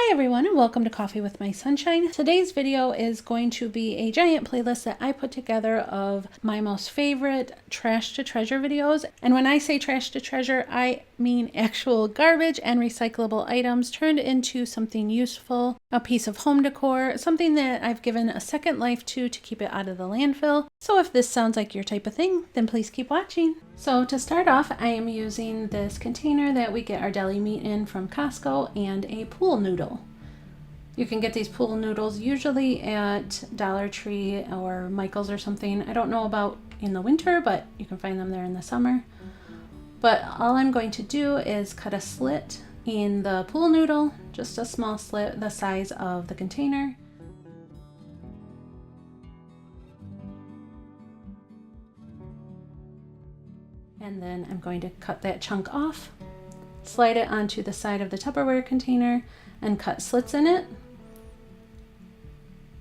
Hi everyone and welcome to Coffee with My Sunshine. Today's video is going to be a giant playlist that I put together of my most favorite trash to treasure videos. And when I say trash to treasure, I mean actual garbage and recyclable items turned into something useful, a piece of home decor, something that I've given a second life to keep it out of the landfill. So if this sounds like your type of thing, then please keep watching. So to start off, I am using this container that we get our deli meat in from Costco and a pool noodle. You can get these pool noodles usually at Dollar Tree or Michael's or something. I don't know about in the winter, but you can find them there in the summer. But all I'm going to do is cut a slit in the pool noodle, just a small slit the size of the container. And then I'm going to cut that chunk off, slide it onto the side of the Tupperware container, and cut slits in it.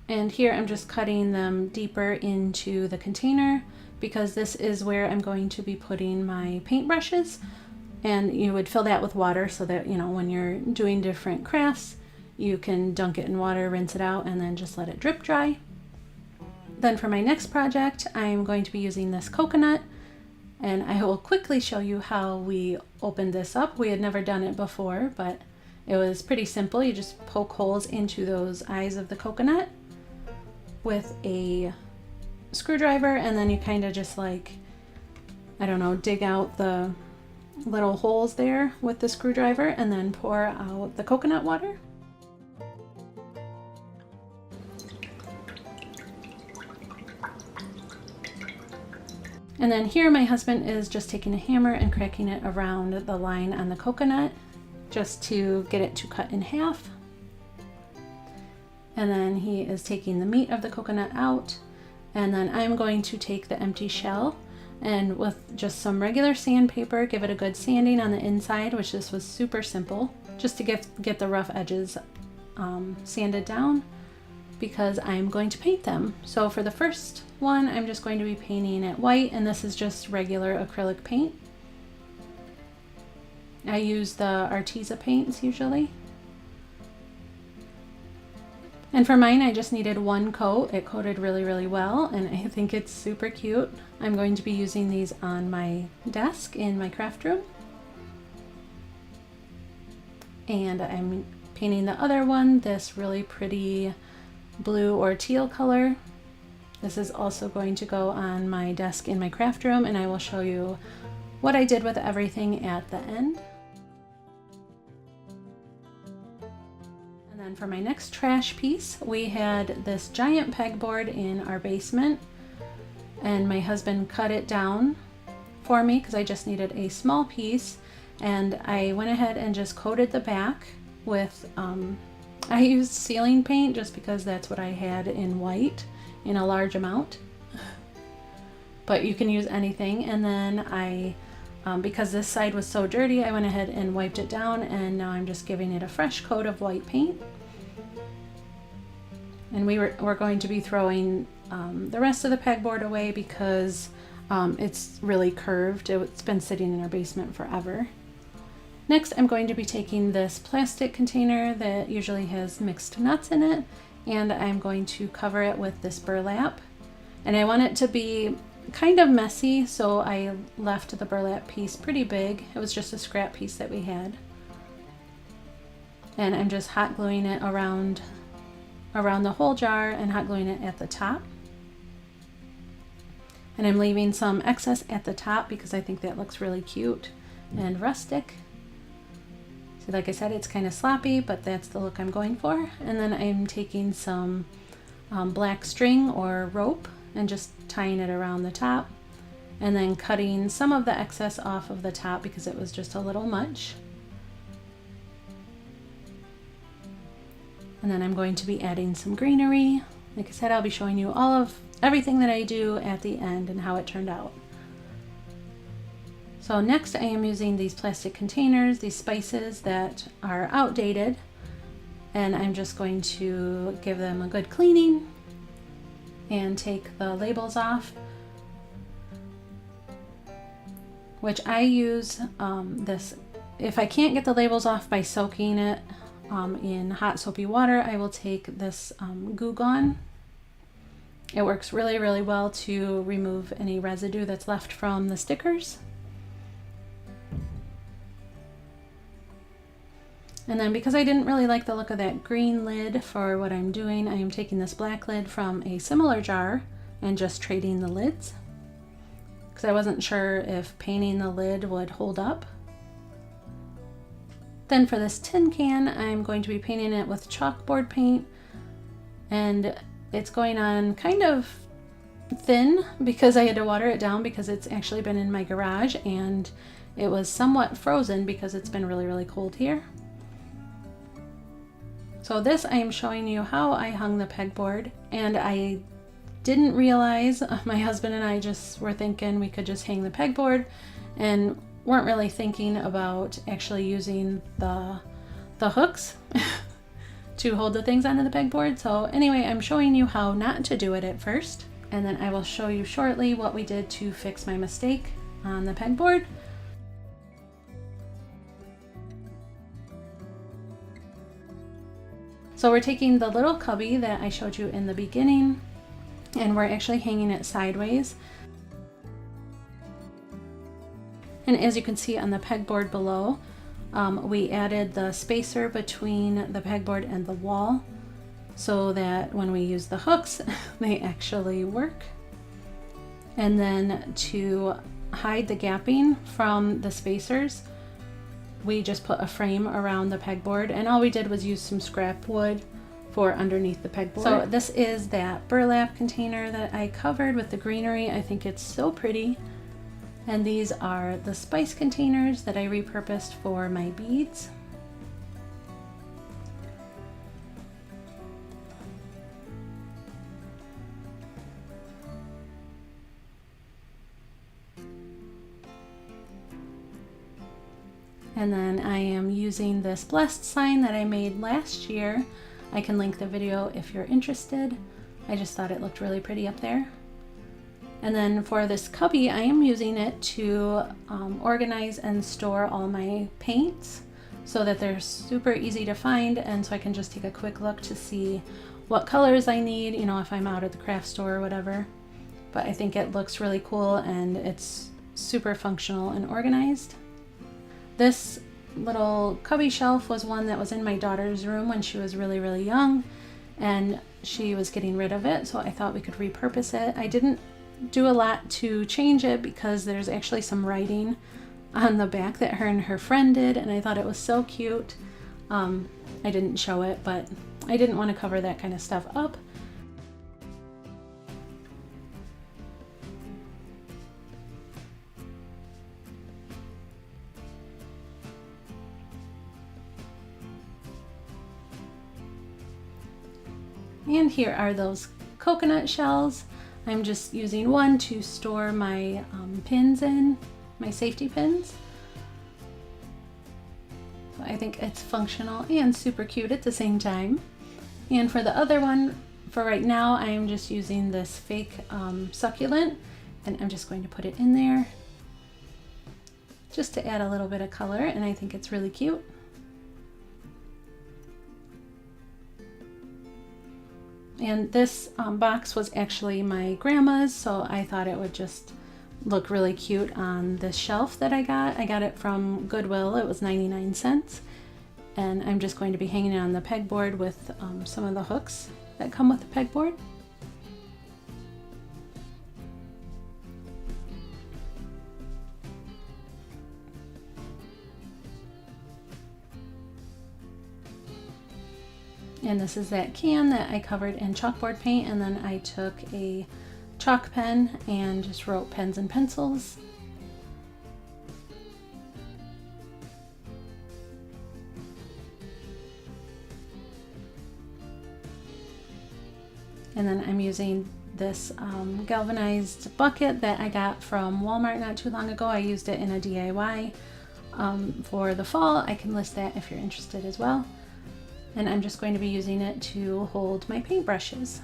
And here I'm just cutting them deeper into the container because this is where I'm going to be putting my paintbrushes. And you would fill that with water so that, you know, when you're doing different crafts, you can dunk it in water, rinse it out, and then just let it drip dry. Then for my next project, I'm going to be using this coconut. And I will quickly show you how we opened this up. We had never done it before, but it was pretty simple. You just poke holes into those eyes of the coconut with a screwdriver, and then you kind of just like, I don't know, dig out the little holes there with the screwdriver and then pour out the coconut water. And then here my husband is just taking a hammer and cracking it around the line on the coconut just to get it to cut in half. And then he is taking the meat of the coconut out. And then I'm going to take the empty shell and with just some regular sandpaper, give it a good sanding on the inside, which this was super simple, just to get the rough edges sanded down, because I'm going to paint them. So for the first one, I'm just going to be painting it white, and this is just regular acrylic paint. I use the Arteza paints usually. And for mine, I just needed one coat. It coated really, really well, and I think it's super cute. I'm going to be using these on my desk in my craft room. And I'm painting the other one, this really pretty blue or teal color. This is also going to go on my desk in my craft room, and I will show you what I did with everything at the end. And then for my next trash piece, we had this giant pegboard in our basement, and my husband cut it down for me because I just needed a small piece, and I went ahead and just coated the back with I used ceiling paint just because that's what I had in white in a large amount, but you can use anything. And then I, because this side was so dirty, I went ahead and wiped it down, and now I'm just giving it a fresh coat of white paint. And we're going to be throwing the rest of the pegboard away because it's really curved. It's been sitting in our basement forever. Next, I'm going to be taking this plastic container that usually has mixed nuts in it, and I'm going to cover it with this burlap. And I want it to be kind of messy, so I left the burlap piece pretty big. It was just a scrap piece that we had. And I'm just hot gluing it around the whole jar and hot gluing it at the top. And I'm leaving some excess at the top because I think that looks really cute and rustic. Like I said, it's kind of sloppy, but that's the look I'm going for. And then I'm taking some black string or rope and just tying it around the top, and then cutting some of the excess off of the top because it was just a little much. And then I'm going to be adding some greenery. Like I said, I'll be showing you all of everything that I do at the end and how it turned out. So next I am using these plastic containers, these spices that are outdated, and I'm just going to give them a good cleaning and take the labels off, which I use this, if I can't get the labels off by soaking it in hot soapy water, I will take this Goo Gone. It works really, really well to remove any residue that's left from the stickers. And then because I didn't really like the look of that green lid for what I'm doing, I am taking this black lid from a similar jar and just trading the lids, because I wasn't sure if painting the lid would hold up. Then for this tin can, I'm going to be painting it with chalkboard paint, and it's going on kind of thin because I had to water it down because it's actually been in my garage and it was somewhat frozen because it's been really, really cold here. So this I am showing you how I hung the pegboard, and I didn't realize, my husband and I just were thinking we could just hang the pegboard and weren't really thinking about actually using the hooks to hold the things onto the pegboard. So anyway, I'm showing you how not to do it at first, and then I will show you shortly what we did to fix my mistake on the pegboard. So we're taking the little cubby that I showed you in the beginning, and we're actually hanging it sideways. And as you can see on the pegboard below, we added the spacer between the pegboard and the wall so that when we use the hooks, they actually work. And then to hide the gapping from the spacers, we just put a frame around the pegboard, and all we did was use some scrap wood for underneath the pegboard. So this is that burlap container that I covered with the greenery. I think it's so pretty. And these are the spice containers that I repurposed for my beads. And then I am using this blessed sign that I made last year. I can link the video if you're interested. I just thought it looked really pretty up there. And then for this cubby, I am using it to organize and store all my paints so that they're super easy to find, and so I can just take a quick look to see what colors I need, you know, if I'm out at the craft store or whatever. But I think it looks really cool and it's super functional and organized. This little cubby shelf was one that was in my daughter's room when she was really, really young, and she was getting rid of it, so I thought we could repurpose it. I didn't do a lot to change it because there's actually some writing on the back that her and her friend did, and I thought it was so cute. I didn't show it, but I didn't want to cover that kind of stuff up. And here are those coconut shells. I'm just using one to store my pins in, my safety pins. So I think it's functional and super cute at the same time. And for the other one, for right now, I'm just using this fake succulent, and I'm just going to put it in there just to add a little bit of color, and I think it's really cute. And this box was actually my grandma's, so I thought it would just look really cute on this shelf that I got. I got it from Goodwill. It was 99 cents. And I'm just going to be hanging it on the pegboard with some of the hooks that come with the pegboard. And this is that can that I covered in chalkboard paint, and then I took a chalk pen and just wrote pens and pencils. And then I'm using this galvanized bucket that I got from Walmart not too long ago. I used it in a DIY for the fall. I can list that if you're interested as well. And I'm just going to be using it to hold my paintbrushes.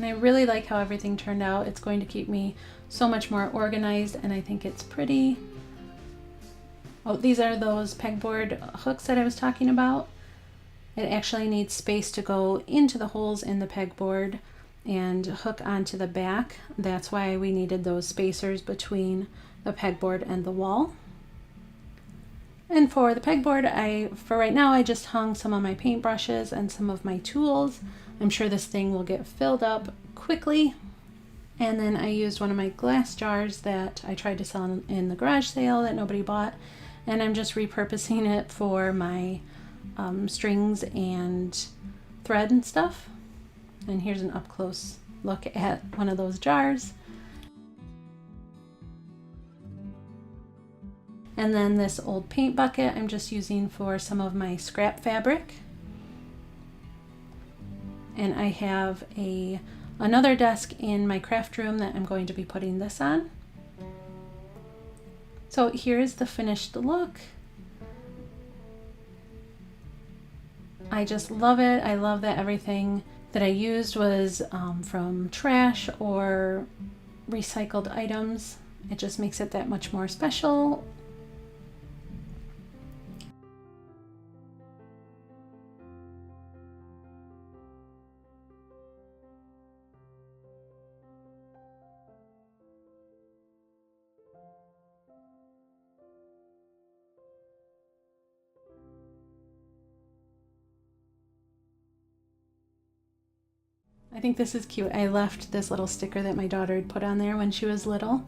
And I really like how everything turned out. It's going to keep me so much more organized, and I think it's pretty. Oh, these are those pegboard hooks that I was talking about. It actually needs space to go into the holes in the pegboard and hook onto the back. That's why we needed those spacers between the pegboard and the wall. And for the pegboard, for right now, I just hung some of my paintbrushes and some of my tools. I'm sure this thing will get filled up quickly. And then I used one of my glass jars that I tried to sell in the garage sale that nobody bought. And I'm just repurposing it for my strings and thread and stuff. And here's an up close look at one of those jars. And then this old paint bucket I'm just using for some of my scrap fabric. And I have another desk in my craft room that I'm going to be putting this on. So here's the finished look. I just love it. I love that everything that I used was from trash or recycled items. It just makes it that much more special. I think this is cute. I left this little sticker that my daughter had put on there when she was little.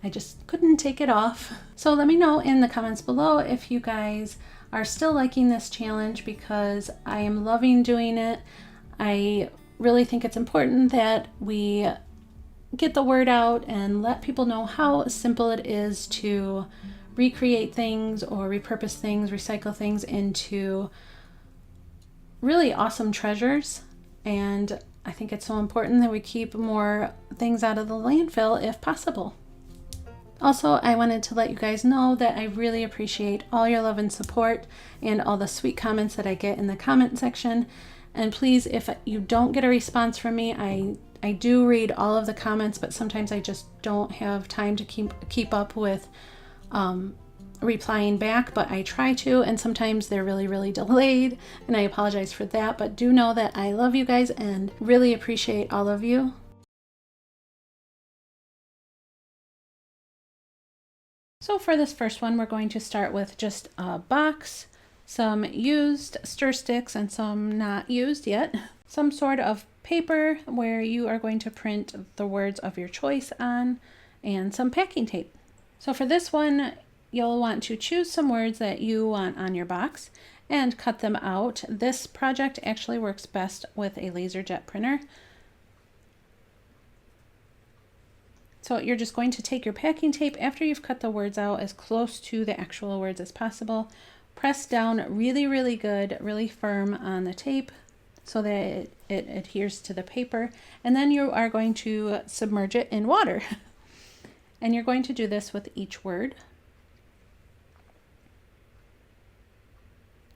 I just couldn't take it off. So let me know in the comments below if you guys are still liking this challenge, because I am loving doing it. I really think it's important that we get the word out and let people know how simple it is to recreate things or repurpose things, recycle things into really awesome treasures. And I think it's so important that we keep more things out of the landfill if possible. Also, I wanted to let you guys know that I really appreciate all your love and support and all the sweet comments that I get in the comment section. And please, if you don't get a response from me, I do read all of the comments, but sometimes I just don't have time to keep up with replying back, but I try to, and sometimes they're really delayed, and I apologize for that, but do know that I love you guys and really appreciate all of you. So for this first one, we're going to start with just a box, some used stir sticks and some not used yet, some sort of paper where you are going to print the words of your choice on, and some packing tape. So for this one, you'll want to choose some words that you want on your box and cut them out. This project actually works best with a laser jet printer. So you're just going to take your packing tape after you've cut the words out as close to the actual words as possible. Press down really good, really firm on the tape so that it adheres to the paper. And then you are going to submerge it in water. And you're going to do this with each word.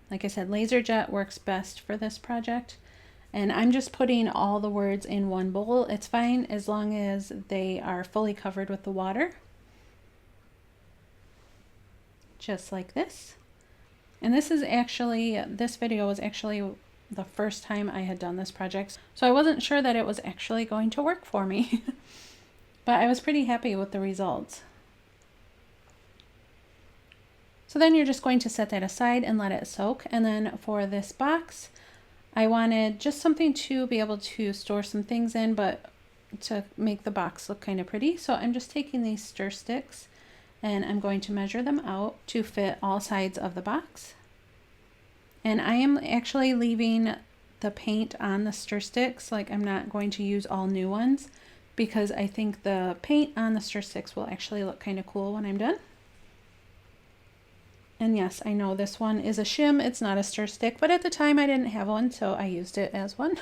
Like I said, LaserJet works best for this project. And I'm just putting all the words in one bowl. It's fine as long as they are fully covered with the water. Just like this. And this video was actually the first time I had done this project. So I wasn't sure that it was actually going to work for me. But I was pretty happy with the results. So then you're just going to set that aside and let it soak. And then for this box, I wanted just something to be able to store some things in, but to make the box look kind of pretty. So I'm just taking these stir sticks and I'm going to measure them out to fit all sides of the box. And I am actually leaving the paint on the stir sticks. Like, I'm not going to use all new ones because I think the paint on the stir sticks will actually look kind of cool when I'm done. And yes, I know this one is a shim, it's not a stir stick, but at the time I didn't have one, so I used it as one.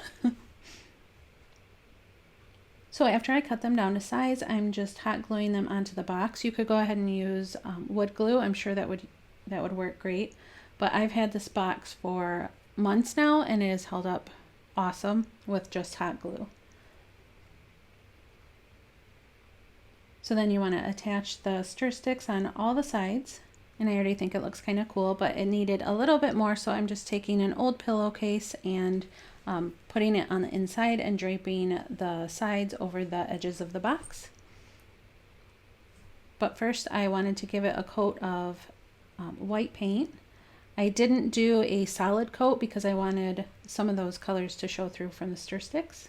So after I cut them down to size, I'm just hot gluing them onto the box. You could go ahead and use wood glue. I'm sure that would work great. But I've had this box for months now, and it has held up awesome with just hot glue. So then you want to attach the stir sticks on all the sides. And I already think it looks kind of cool, but it needed a little bit more, so I'm just taking an old pillowcase and putting it on the inside and draping the sides over the edges of the box. But first I wanted to give it a coat of white paint. I didn't do a solid coat because I wanted some of those colors to show through from the stir sticks.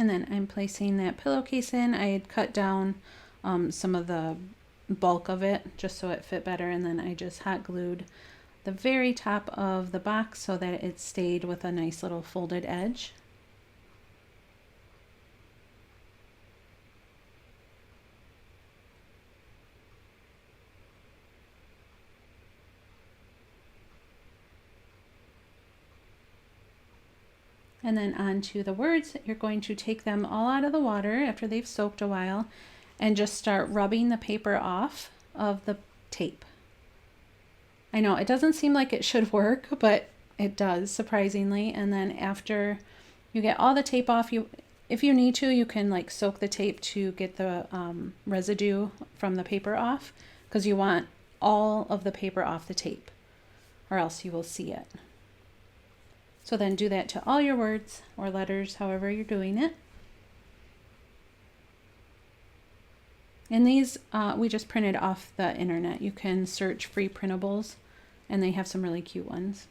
And then I'm placing that pillowcase in. I had cut down some of the bulk of it just so it fit better, and then I just hot glued the very top of the box so that it stayed with a nice little folded edge. And then onto the words, you're going to take them all out of the water after they've soaked a while and just start rubbing the paper off of the tape. I know it doesn't seem like it should work, but it does, surprisingly. And then after you get all the tape off, if you need to, you can like soak the tape to get the residue from the paper off, because you want all of the paper off the tape or else you will see it. So then do that to all your words or letters, however you're doing it. And these we just printed off the internet. You can search free printables and they have some really cute ones.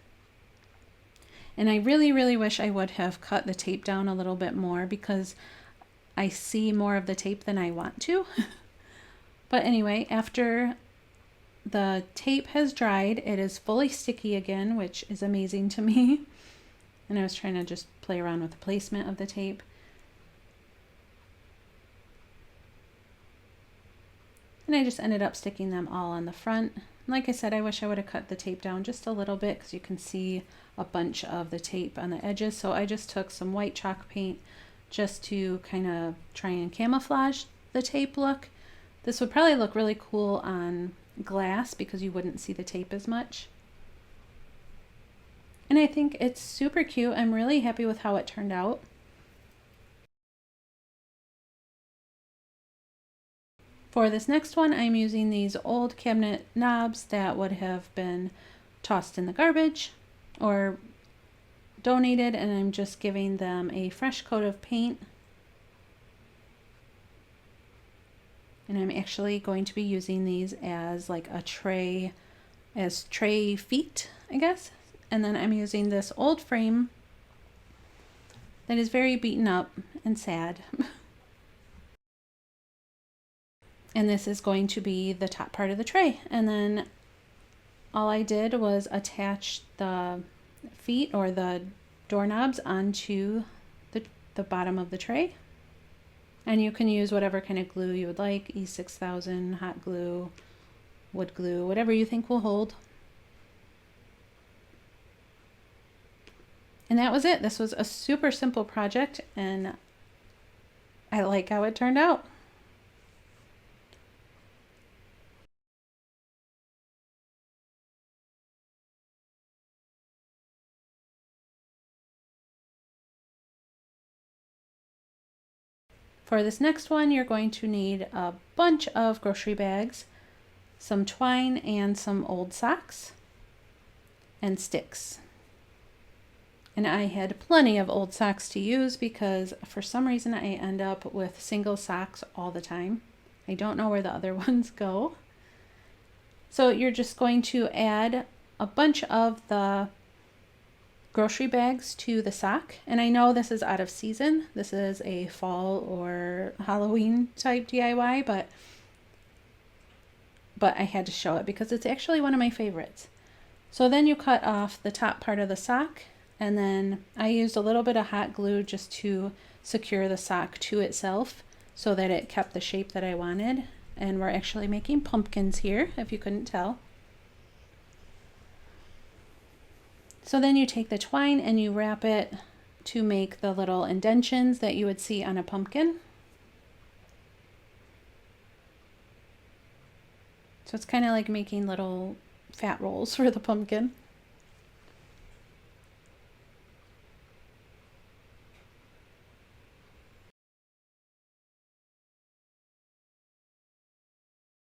And I really, really wish I would have cut the tape down a little bit more because I see more of the tape than I want to. But anyway, after the tape has dried, it is fully sticky again, which is amazing to me. And I was trying to just play around with the placement of the tape. And I just ended up sticking them all on the front. Like I said, I wish I would have cut the tape down just a little bit because you can see a bunch of the tape on the edges. So I just took some white chalk paint just to kind of try and camouflage the tape look. This would probably look really cool on glass because you wouldn't see the tape as much. And I think it's super cute. I'm really happy with how it turned out. For this next one, I'm using these old cabinet knobs that would have been tossed in the garbage or donated, and I'm just giving them a fresh coat of paint. And I'm actually going to be using these as like a tray, as tray feet, I guess. And then I'm using this old frame that is very beaten up and sad. And this is going to be the top part of the tray. And then all I did was attach the feet or the doorknobs onto the bottom of the tray. And you can use whatever kind of glue you would like, E6000, hot glue, wood glue, whatever you think will hold. And that was it. This was a super simple project and I like how it turned out. For this next one, you're going to need a bunch of grocery bags, some twine, and some old socks, and sticks. And I had plenty of old socks to use because for some reason I end up with single socks all the time. I don't know where the other ones go. So you're just going to add a bunch of the grocery bags to the sock. And I know this is out of season. This is a fall or Halloween type DIY, but I had to show it because it's actually one of my favorites. So then you cut off the top part of the sock, and then I used a little bit of hot glue just to secure the sock to itself so that it kept the shape that I wanted. And we're actually making pumpkins here, if you couldn't tell. So then you take the twine and you wrap it to make the little indentions that you would see on a pumpkin. So it's kind of like making little fat rolls for the pumpkin.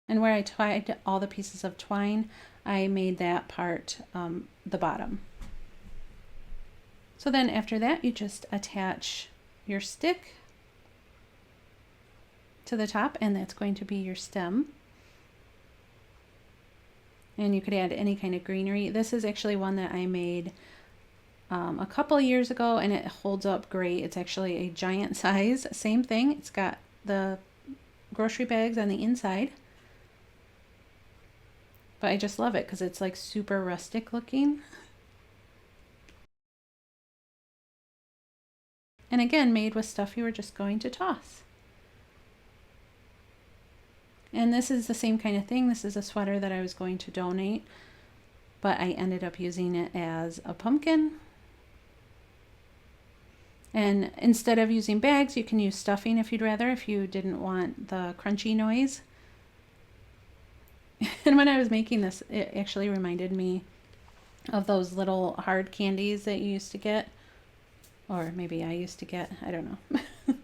And where I tied all the pieces of twine, I made that part the bottom. So then after that, you just attach your stick to the top, and that's going to be your stem. And you could add any kind of greenery. This is actually one that I made a couple of years ago, and it holds up great. It's actually a giant size. Same thing. It's got the grocery bags on the inside. But I just love it because it's like super rustic looking. And again, made with stuff you were just going to toss. And this is the same kind of thing. This is a sweater that I was going to donate, but I ended up using it as a pumpkin. And instead of using bags, you can use stuffing if you'd rather, if you didn't want the crunchy noise. And when I was making this, it actually reminded me of those little hard candies that you used to get. Or maybe I used to get, I don't know.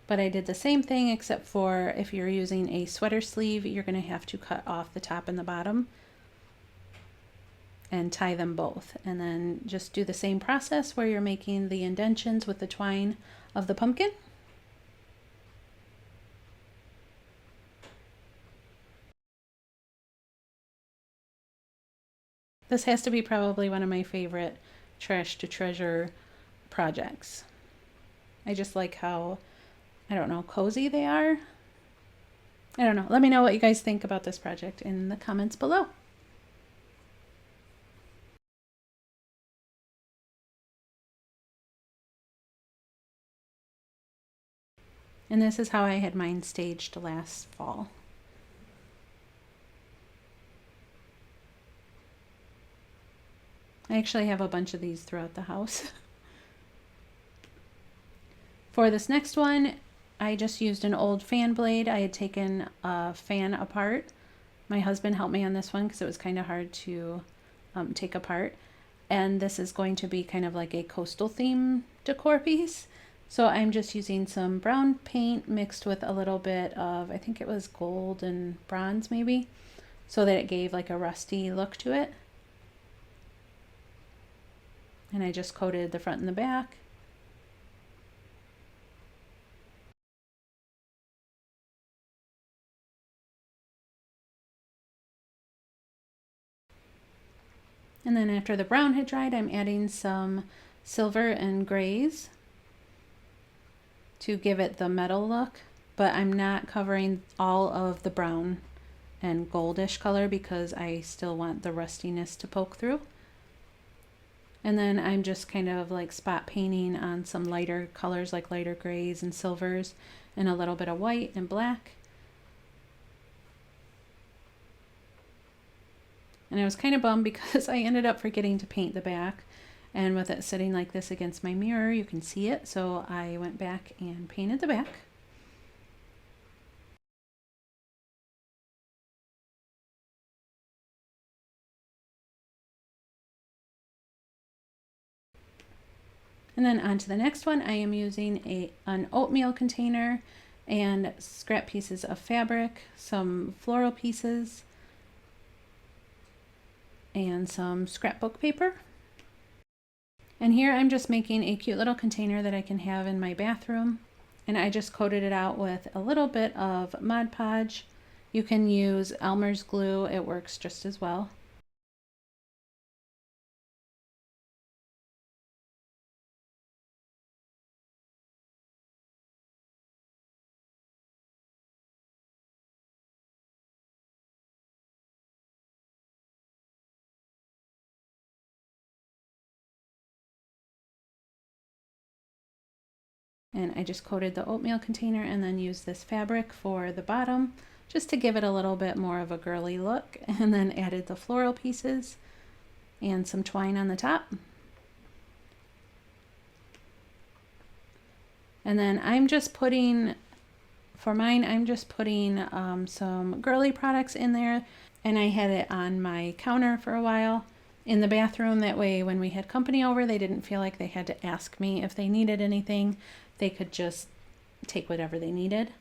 But I did the same thing, except for if you're using a sweater sleeve, you're going to have to cut off the top and the bottom and tie them both. And then just do the same process where you're making the indentions with the twine of the pumpkin. This has to be probably one of my favorite trash to treasure projects. I just like how, I don't know, cozy they are. I don't know. Let me know what you guys think about this project in the comments below. And this is how I had mine staged last fall. I actually have a bunch of these throughout the house. For this next one, I just used an old fan blade. I had taken a fan apart. My husband helped me on this one because it was kind of hard to take apart. And this is going to be kind of like a coastal theme decor piece. So I'm just using some brown paint mixed with a little bit of, I think it was gold and bronze maybe, so that it gave like a rusty look to it. And I just coated the front and the back. And then after the brown had dried, I'm adding some silver and grays to give it the metal look, but I'm not covering all of the brown and goldish color because I still want the rustiness to poke through. And then I'm just kind of like spot painting on some lighter colors like lighter grays and silvers and a little bit of white and black. And I was kind of bummed because I ended up forgetting to paint the back. And with it sitting like this against my mirror, you can see it. So I went back and painted the back. And then on to the next one, I am using an oatmeal container and scrap pieces of fabric, some floral pieces, and some scrapbook paper. And here I'm just making a cute little container that I can have in my bathroom. And I just coated it out with a little bit of Mod Podge. You can use Elmer's glue, it works just as well. And I just coated the oatmeal container and then used this fabric for the bottom just to give it a little bit more of a girly look, and then added the floral pieces and some twine on the top. And then I'm just putting For mine, I'm just putting some girly products in there, and I had it on my counter for a while in the bathroom. That way when we had company over, they didn't feel like they had to ask me if they needed anything. They could just take whatever they needed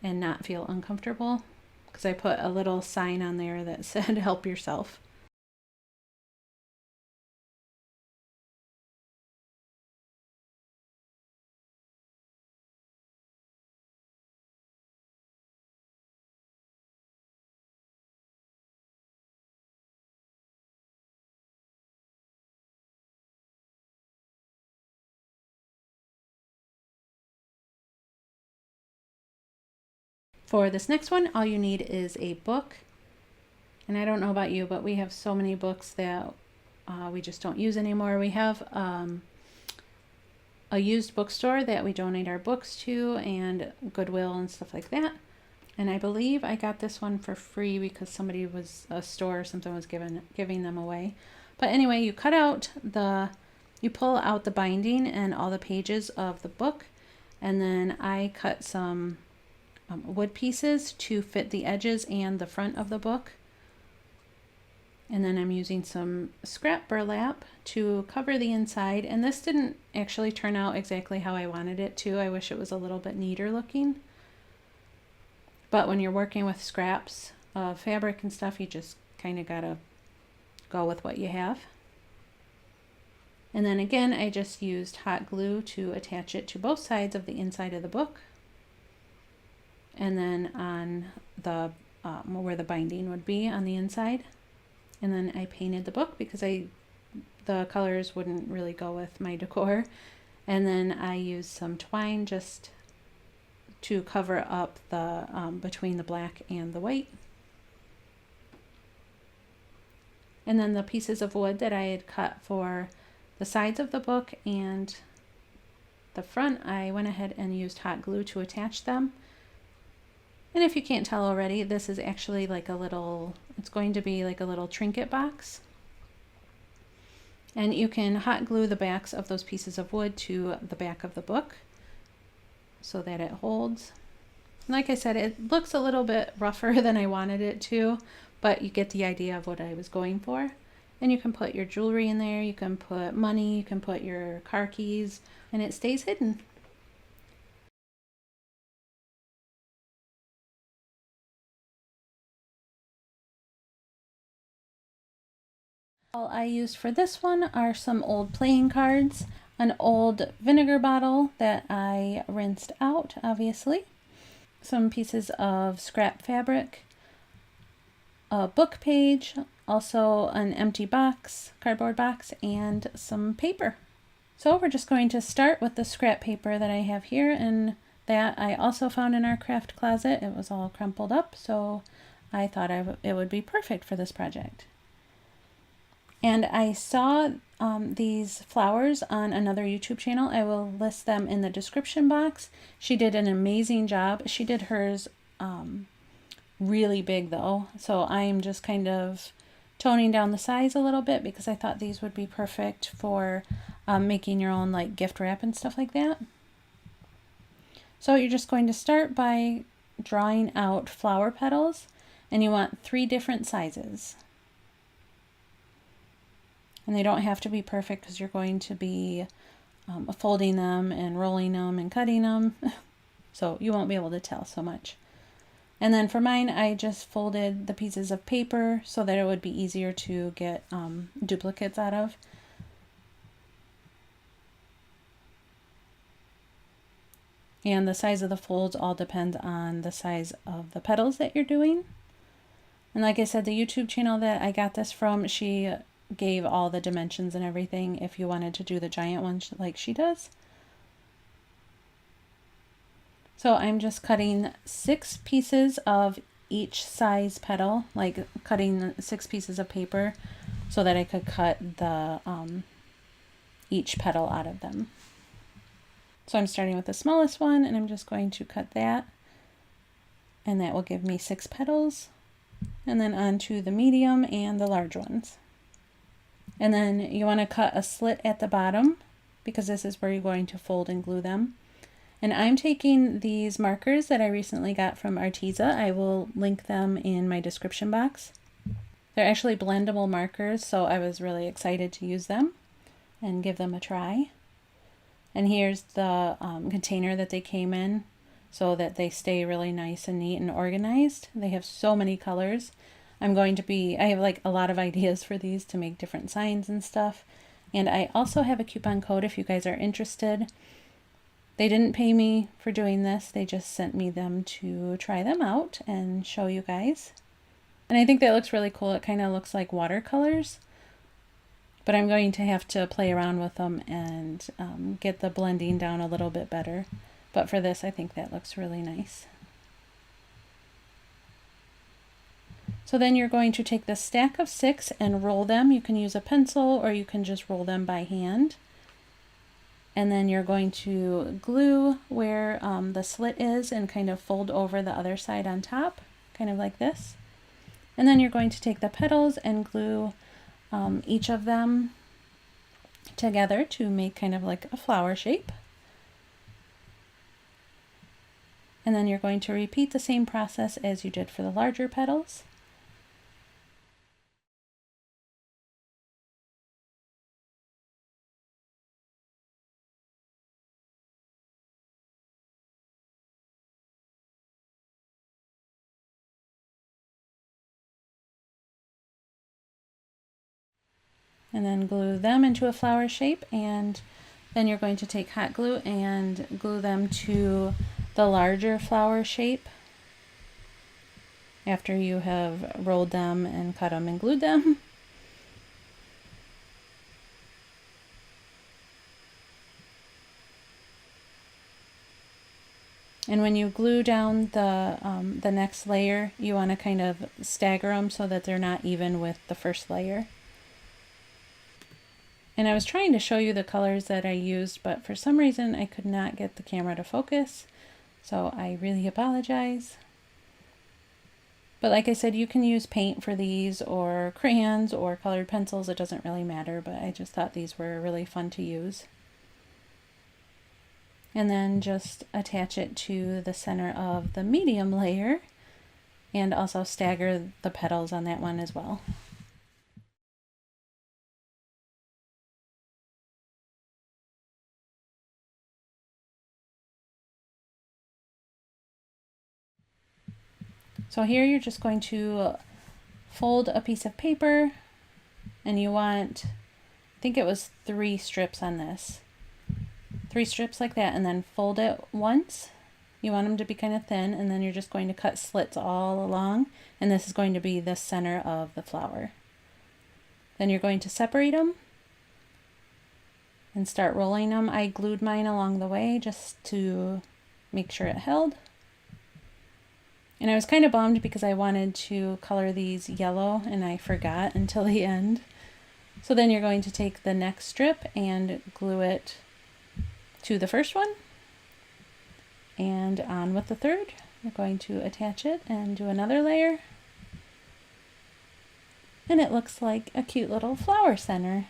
and not feel uncomfortable, because I put a little sign on there that said help yourself. For this next one, all you need is a book. And I don't know about you, but we have so many books that we just don't use anymore. We have a used bookstore that we donate our books to, and Goodwill and stuff like that. And I believe I got this one for free because somebody was, a store or something was giving them away. But anyway, you pull out the binding and all the pages of the book, and then I cut some wood pieces to fit the edges and the front of the book. And then I'm using some scrap burlap to cover the inside. And this didn't actually turn out exactly how I wanted it to. I wish it was a little bit neater looking. But when you're working with scraps of fabric and stuff, you just kind of gotta go with what you have. And then again, I just used hot glue to attach it to both sides of the inside of the book. And then on the where the binding would be on the inside. And then I painted the book because the colors wouldn't really go with my decor. And then I used some twine just to cover up the between the black and the white. And then the pieces of wood that I had cut for the sides of the book and the front, I went ahead and used hot glue to attach them. And if you can't tell already, this is actually like it's going to be like a little trinket box. And you can hot glue the backs of those pieces of wood to the back of the book so that it holds. Like I said, it looks a little bit rougher than I wanted it to, but you get the idea of what I was going for. And you can put your jewelry in there, you can put money, you can put your car keys, and it stays hidden. All I used for this one are some old playing cards, an old vinegar bottle that I rinsed out, obviously, some pieces of scrap fabric, a book page, also an empty box, cardboard box, and some paper. So we're just going to start with the scrap paper that I have here, and that I also found in our craft closet. It was all crumpled up, so I thought it would be perfect for this project. And I saw these flowers on another YouTube channel. I will list them in the description box. She did an amazing job. She did hers really big though. So I'm just kind of toning down the size a little bit because I thought these would be perfect for making your own like gift wrap and stuff like that. So you're just going to start by drawing out flower petals, and you want 3 different sizes. And they don't have to be perfect because you're going to be folding them and rolling them and cutting them. So you won't be able to tell so much. And then for mine, I just folded the pieces of paper so that it would be easier to get duplicates out of. And the size of the folds all depends on the size of the petals that you're doing. And like I said, the YouTube channel that I got this from, she gave all the dimensions and everything if you wanted to do the giant ones like she does. So I'm just cutting 6 pieces of each size petal, like cutting 6 pieces of paper so that I could cut the each petal out of them. So I'm starting with the smallest one, and I'm just going to cut that, and that will give me 6 petals, and then on to the medium and the large ones. And then you want to cut a slit at the bottom because this is where you're going to fold and glue them. And I'm taking these markers that I recently got from Arteza. I will link them in my description box. They're actually blendable markers, so I was really excited to use them and give them a try. And here's the container that they came in so that they stay really nice and neat and organized. They have so many colors. I have like a lot of ideas for these to make different signs and stuff. And I also have a coupon code if you guys are interested. They didn't pay me for doing this. They just sent me them to try them out and show you guys. And I think that looks really cool. It kind of looks like watercolors. But I'm going to have to play around with them and get the blending down a little bit better. But for this, I think that looks really nice. So then you're going to take the stack of 6 and roll them. You can use a pencil or you can just roll them by hand. And then you're going to glue where the slit is and kind of fold over the other side on top, kind of like this. And then you're going to take the petals and glue each of them together to make kind of like a flower shape. And then you're going to repeat the same process as you did for the larger petals. And then glue them into a flower shape, and then you're going to take hot glue and glue them to the larger flower shape after you have rolled them and cut them and glued them. And when you glue down the next layer, you want to kind of stagger them so that they're not even with the first layer. And I was trying to show you the colors that I used, but for some reason I could not get the camera to focus, so I really apologize. But like I said, you can use paint for these or crayons or colored pencils. It doesn't really matter, but I just thought these were really fun to use. And then just attach it to the center of the medium layer and also stagger the petals on that one as well. So here you're just going to fold a piece of paper, and you want, I think it was 3 strips on this. 3 strips like that, and then fold it once. You want them to be kind of thin, and then you're just going to cut slits all along, and this is going to be the center of the flower. Then you're going to separate them and start rolling them. I glued mine along the way just to make sure it held. And I was kind of bummed because I wanted to color these yellow and I forgot until the end. So then you're going to take the next strip and glue it to the first one. And on with the third, you're going to attach it and do another layer. And it looks like a cute little flower center.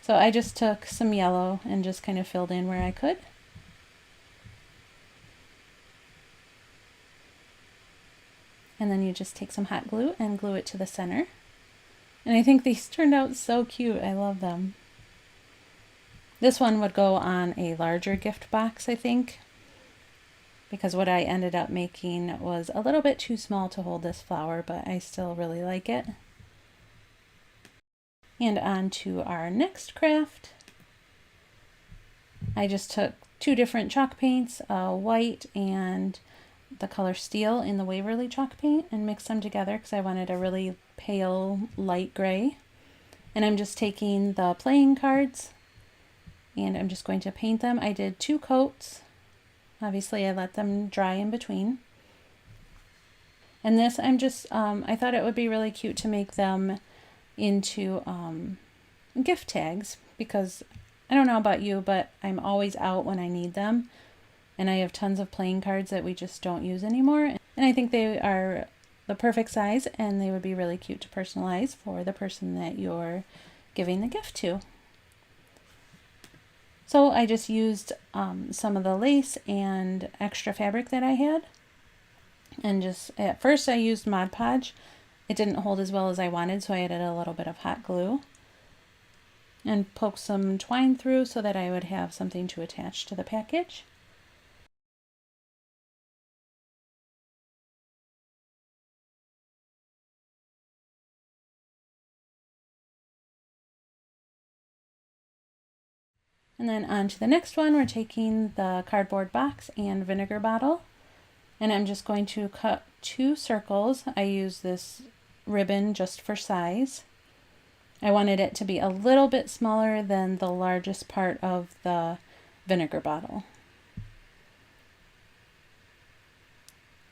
So I just took some yellow and just kind of filled in where I could. And then you just take some hot glue and glue it to the center. And I think these turned out so cute. I love them. This one would go on a larger gift box, I think, because what I ended up making was a little bit too small to hold this flower, but I still really like it. And on to our next craft. I just took 2 different chalk paints, white and the color Steel in the Waverly chalk paint, and mix them together because I wanted a really pale light gray. And I'm just taking the playing cards and I'm just going to paint them. I did 2 coats. Obviously I let them dry in between. And this I'm just, I thought it would be really cute to make them into gift tags, because I don't know about you, but I'm always out when I need them. And I have tons of playing cards that we just don't use anymore. And I think they are the perfect size and they would be really cute to personalize for the person that you're giving the gift to. So I just used some of the lace and extra fabric that I had. And just at first I used Mod Podge. It didn't hold as well as I wanted, so I added a little bit of hot glue and poked some twine through so that I would have something to attach to the package. And then on to the next one, we're taking the cardboard box and vinegar bottle. And I'm just going to cut 2 circles. I use this ribbon just for size. I wanted it to be a little bit smaller than the largest part of the vinegar bottle.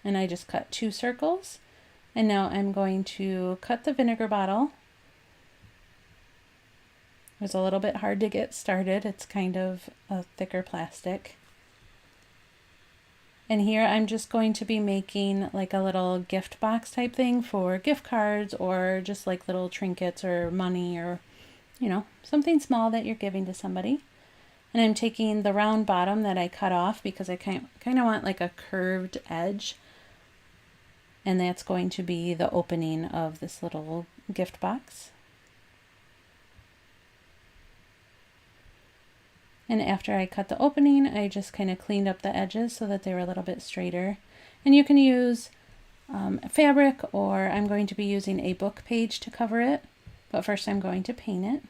And I just cut 2 circles. And now I'm going to cut the vinegar bottle. It was a little bit hard to get started. It's kind of a thicker plastic. And here I'm just going to be making like a little gift box type thing for gift cards or just like little trinkets or money or, you know, something small that you're giving to somebody. And I'm taking the round bottom that I cut off because I kind of want like a curved edge. And that's going to be the opening of this little gift box. And after I cut the opening, I just kind of cleaned up the edges so that they were a little bit straighter. And you can use fabric, or I'm going to be using a book page to cover it. But first I'm going to paint it.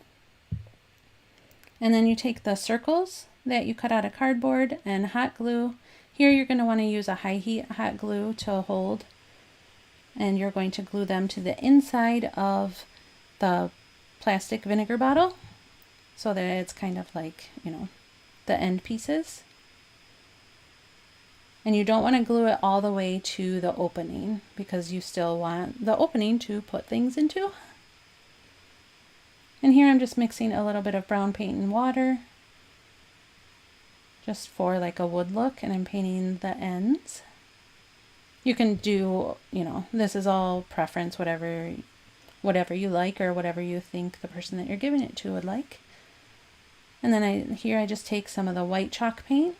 And then you take the circles that you cut out of cardboard and hot glue. Here you're going to want to use a high heat hot glue to hold. And you're going to glue them to the inside of the plastic vinegar bottle, so that it's kind of like, you know, the end pieces. And you don't want to glue it all the way to the opening because you still want the opening to put things into. And here I'm just mixing a little bit of brown paint and water just for like a wood look, and I'm painting the ends. You can do, you know, this is all preference, whatever you like or whatever you think the person that you're giving it to would like. And then here I just take some of the white chalk paint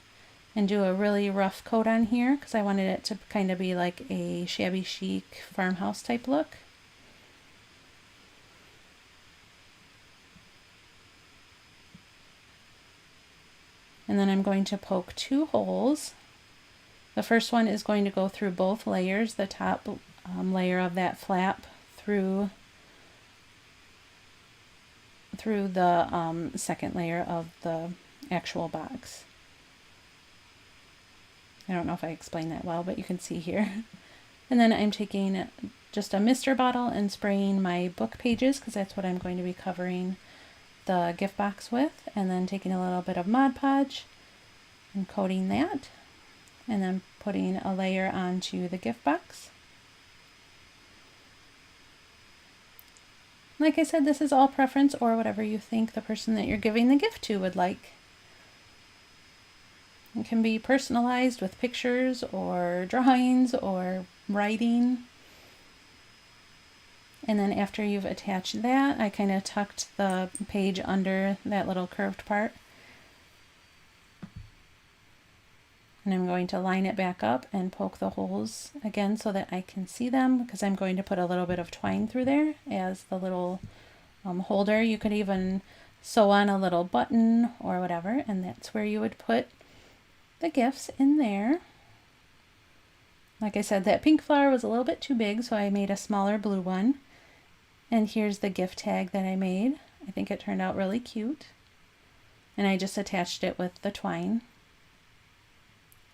and do a really rough coat on here because I wanted it to kind of be like a shabby chic farmhouse type look. And then I'm going to poke 2 holes. The first one is going to go through both layers, the top layer of that flap through the second layer of the actual box. I don't know if I explained that well, but you can see here. And then I'm taking just a mister bottle and spraying my book pages because that's what I'm going to be covering the gift box with, and then taking a little bit of Mod Podge and coating that, and then putting a layer onto the gift box. Like I said, this is all preference or whatever you think the person that you're giving the gift to would like. It can be personalized with pictures or drawings or writing. And then after you've attached that, I kind of tucked the page under that little curved part. And I'm going to line it back up and poke the holes again so that I can see them, because I'm going to put a little bit of twine through there as the little holder. You could even sew on a little button or whatever, and that's where you would put the gifts in there. Like I said, that pink flower was a little bit too big, so I made a smaller blue one. And here's the gift tag that I made. I think it turned out really cute. And I just attached it with the twine.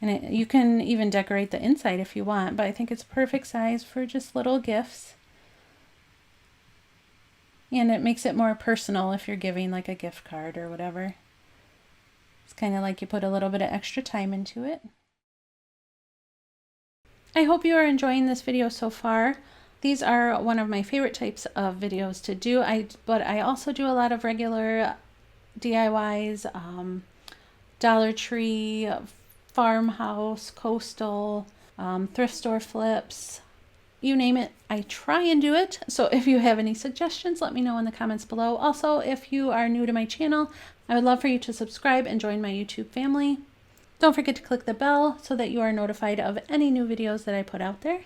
And you can even decorate the inside if you want, but I think it's perfect size for just little gifts. And it makes it more personal if you're giving like a gift card or whatever. It's kind of like you put a little bit of extra time into it. I hope you are enjoying this video so far. These are one of my favorite types of videos to do, but I also do a lot of regular DIYs, Dollar Tree, farmhouse, coastal, thrift store flips, you name it, I try and do it. So if you have any suggestions, let me know in the comments below. Also, if you are new to my channel, I would love for you to subscribe and join my YouTube family. Don't forget to click the bell so that you are notified of any new videos that I put out there.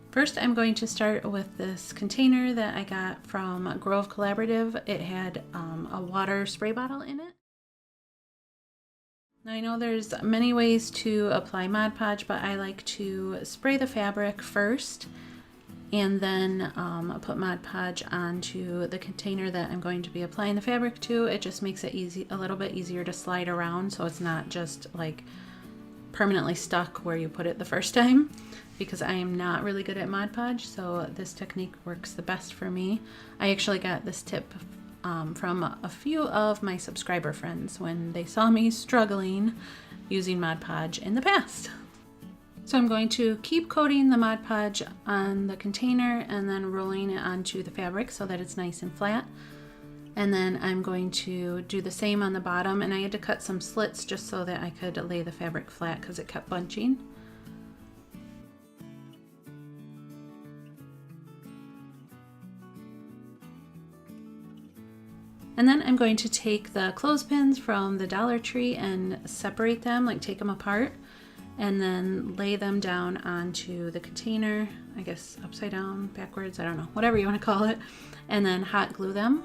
First, I'm going to start with this container that I got from Grove Collaborative. It had a water spray bottle in it. Now, I know there's many ways to apply Mod Podge, but I like to spray the fabric first and then put Mod Podge onto the container that I'm going to be applying the fabric to. It just makes it a little bit easier to slide around, so it's not just like permanently stuck where you put it the first time, because I am not really good at Mod Podge, so this technique works the best for me. I actually got this tip from a few of my subscriber friends when they saw me struggling using Mod Podge in the past. So I'm going to keep coating the Mod Podge on the container and then rolling it onto the fabric so that it's nice and flat. And then I'm going to do the same on the bottom, and I had to cut some slits just so that I could lay the fabric flat because it kept bunching. And then I'm going to take the clothespins from the Dollar Tree and separate them, like take them apart, and then lay them down onto the container, I guess upside down, backwards, I don't know, whatever you want to call it, and then hot glue them.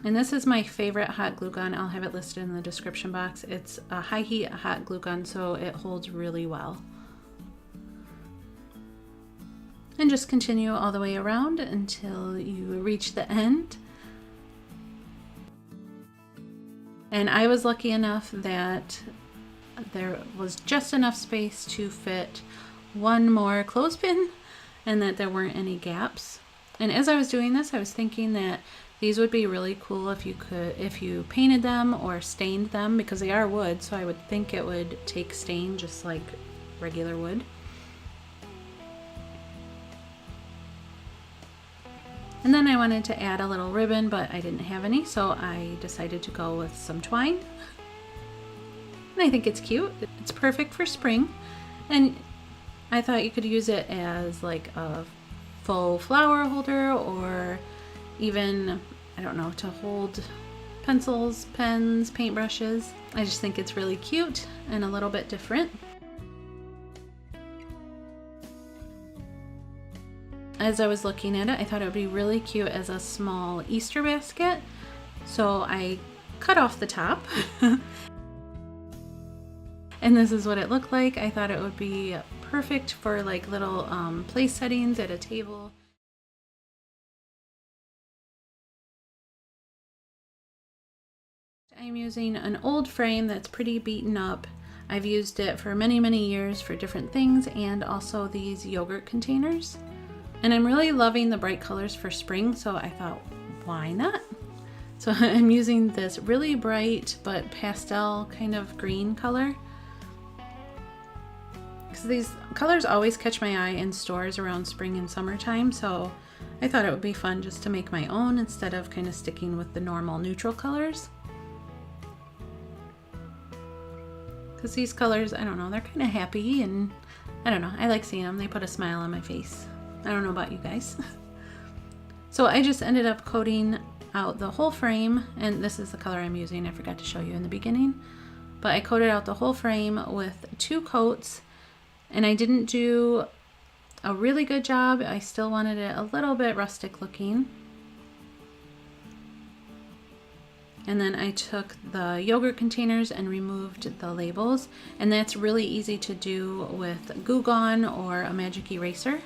And this is my favorite hot glue gun. I'll have it listed in the description box. It's a high heat hot glue gun, so it holds really well. And just continue all the way around until you reach the end. And I was lucky enough that there was just enough space to fit one more clothespin and that there weren't any gaps. And as I was doing this, I was thinking that these would be really cool if you painted them or stained them, because they are wood, so I would think it would take stain just like regular wood. And then I wanted to add a little ribbon, but I didn't have any, so I decided to go with some twine. And I think it's cute. It's perfect for spring. And I thought you could use it as like a faux flower holder, or even, I don't know, to hold pencils, pens, paintbrushes. I just think it's really cute and a little bit different. As I was looking at it, I thought it would be really cute as a small Easter basket. So I cut off the top. And this is what it looked like. I thought it would be perfect for like little place settings at a table. I'm using an old frame that's pretty beaten up. I've used it for many, many years for different things, and also these yogurt containers. And I'm really loving the bright colors for spring, so I thought, why not? So I'm using this really bright but pastel kind of green color, because these colors always catch my eye in stores around spring and summertime, so I thought it would be fun just to make my own instead of kind of sticking with the normal neutral colors. Because these colors, I don't know, they're kind of happy, and I don't know, I like seeing them. They put a smile on my face. I don't know about you guys. So I just ended up coating out the whole frame, and this is the color I'm using. I forgot to show you in the beginning, but I coated out the whole frame with 2 coats, and I didn't do a really good job. I still wanted it a little bit rustic looking. And then I took the yogurt containers and removed the labels, and that's really easy to do with Goo Gone or a magic eraser.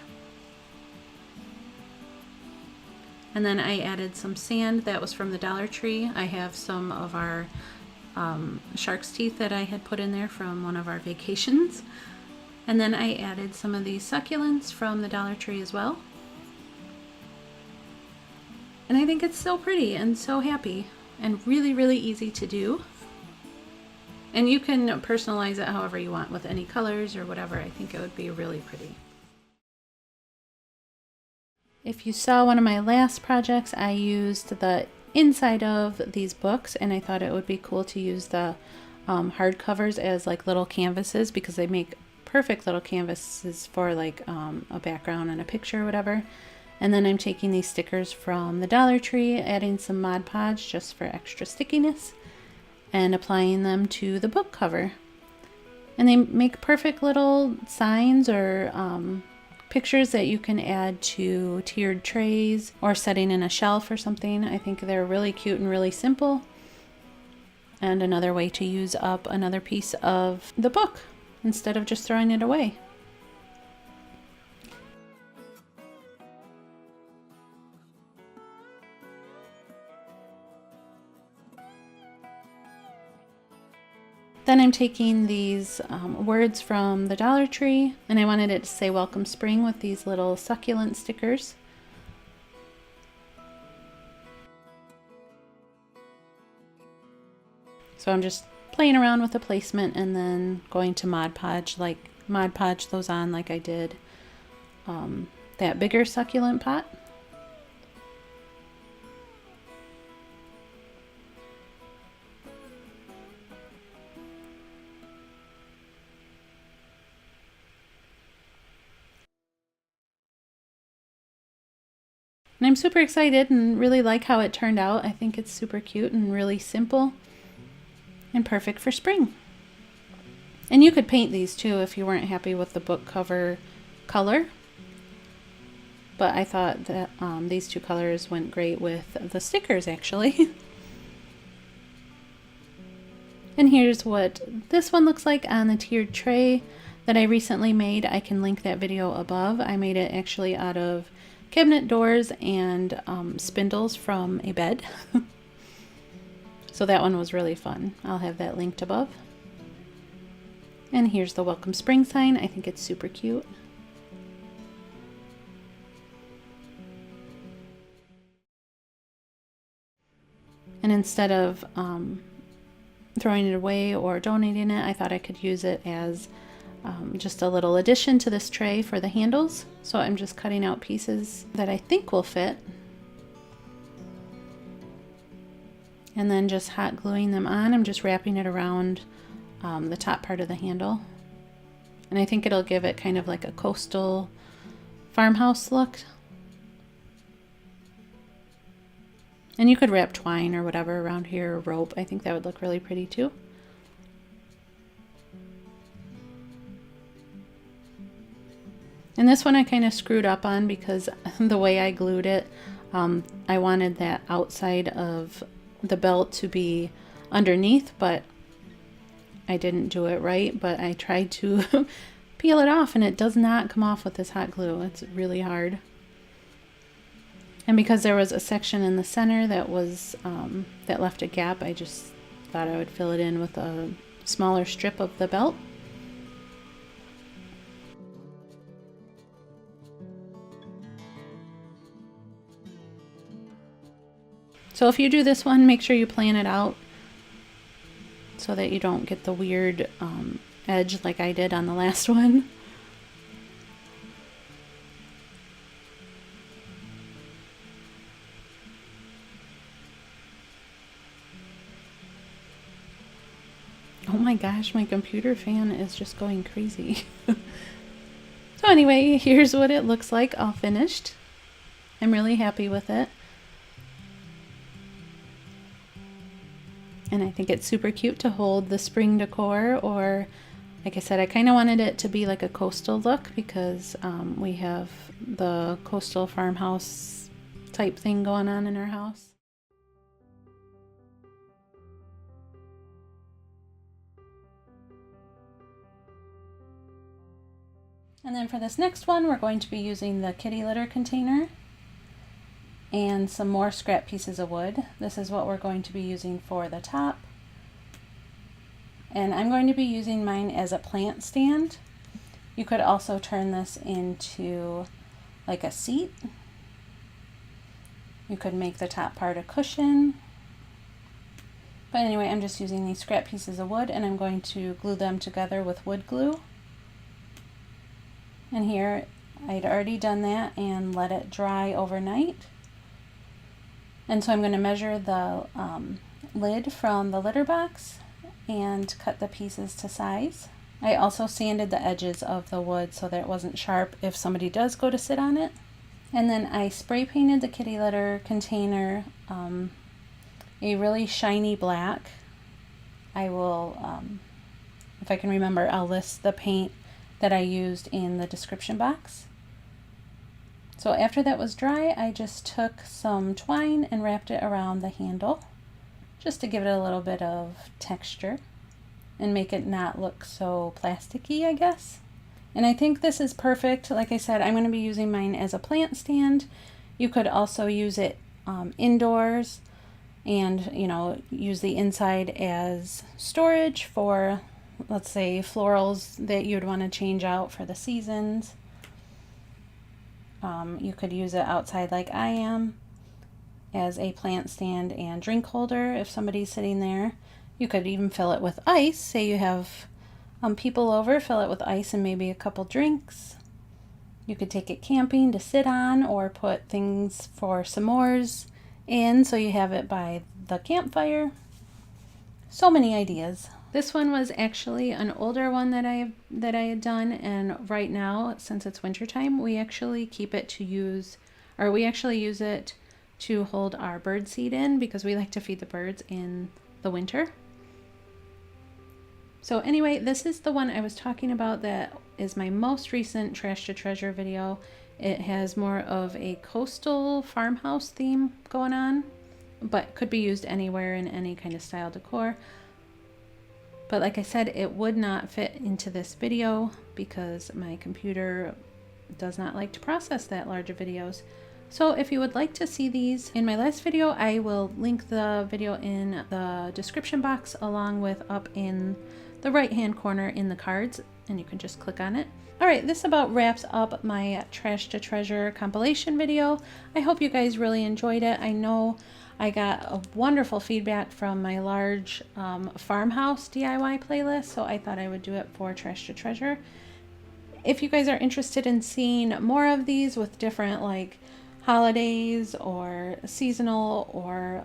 And then I added some sand that was from the Dollar Tree. I have some of our shark's teeth that I had put in there from one of our vacations. And then I added some of these succulents from the Dollar Tree as well. And I think it's so pretty and so happy and really, really easy to do. And you can personalize it however you want with any colors or whatever. I think it would be really pretty. If you saw one of my last projects, I used the inside of these books, and I thought it would be cool to use the hard covers as like little canvases because they make perfect little canvases for like a background and a picture or whatever. And then I'm taking these stickers from the Dollar Tree, adding some Mod Podge just for extra stickiness, and applying them to the book cover. And they make perfect little signs or pictures that you can add to tiered trays or setting in a shelf or something. I think they're really cute and really simple. And another way to use up another piece of the book instead of just throwing it away. Then I'm taking these words from the Dollar Tree, and I wanted it to say Welcome Spring with these little succulent stickers. So I'm just playing around with the placement and then going to Mod Podge those on like I did that bigger succulent pot. And I'm super excited and really like how it turned out. I think it's super cute and really simple and perfect for spring. And you could paint these too if you weren't happy with the book cover color. But I thought that these two colors went great with the stickers actually. And here's what this one looks like on the tiered tray that I recently made. I can link that video above. I made it actually out of cabinet doors and spindles from a bed. So that one was really fun. I'll have that linked above. And here's the Welcome Spring sign. I think it's super cute. And instead of throwing it away or donating it, I thought I could use it as just a little addition to this tray for the handles. So I'm just cutting out pieces that I think will fit. And then just hot gluing them on. I'm just wrapping it around the top part of the handle. And I think it'll give it kind of like a coastal farmhouse look. And you could wrap twine or whatever around here, or rope. I think that would look really pretty too. And this one I kind of screwed up on because the way I glued it, I wanted that outside of the belt to be underneath, but I didn't do it right. But I tried to peel it off and it does not come off with this hot glue. It's really hard. And because there was a section in the center that was that left a gap, I just thought I would fill it in with a smaller strip of the belt. So if you do this one, make sure you plan it out so that you don't get the weird edge like I did on the last one. Oh my gosh, my computer fan is just going crazy. So anyway, here's what it looks like all finished. I'm really happy with it. And I think it's super cute to hold the spring decor, or like I said, I kind of wanted it to be like a coastal look because we have the coastal farmhouse type thing going on in our house. And then for this next one, we're going to be using the kitty litter container and some more scrap pieces of wood. This is what we're going to be using for the top. And I'm going to be using mine as a plant stand. You could also turn this into like a seat. You could make the top part a cushion. But anyway, I'm just using these scrap pieces of wood and I'm going to glue them together with wood glue. And here I'd already done that and let it dry overnight. And so I'm going to measure the lid from the litter box and cut the pieces to size. I also sanded the edges of the wood so that it wasn't sharp if somebody does go to sit on it. And then I spray painted the kitty litter container a really shiny black. I will, if I can remember, I'll list the paint that I used in the description box. So after that was dry, I just took some twine and wrapped it around the handle just to give it a little bit of texture and make it not look so plasticky, I guess. And I think this is perfect. Like I said, I'm going to be using mine as a plant stand. You could also use it indoors and, you know, use the inside as storage for, let's say, florals that you'd want to change out for the seasons. You could use it outside like I am as a plant stand and drink holder if somebody's sitting there. You could even fill it with ice. Say you have people over, fill it with ice and maybe a couple drinks. You could take it camping to sit on or put things for s'mores in so you have it by the campfire. So many ideas. This one was actually an older one that I had done, and right now, since it's wintertime, we actually keep it to use, or we actually use it to hold our bird seed in because we like to feed the birds in the winter. So anyway, this is the one I was talking about that is my most recent Trash to Treasure video. It has more of a coastal farmhouse theme going on, but could be used anywhere in any kind of style decor. But like I said, it would not fit into this video because my computer does not like to process that large of videos. So if you would like to see these in my last video, I will link the video in the description box along with up in the right hand corner in the cards, and you can just click on it. Alright, this about wraps up my Trash to Treasure compilation video. I hope you guys really enjoyed it. I know I got a wonderful feedback from my large farmhouse DIY playlist, so I thought I would do it for Trash to Treasure. If you guys are interested in seeing more of these with different like holidays or seasonal or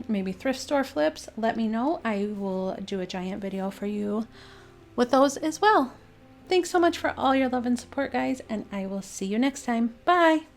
maybe thrift store flips, let me know. I will do a giant video for you with those as well. Thanks so much for all your love and support, guys, and I will see you next time. Bye!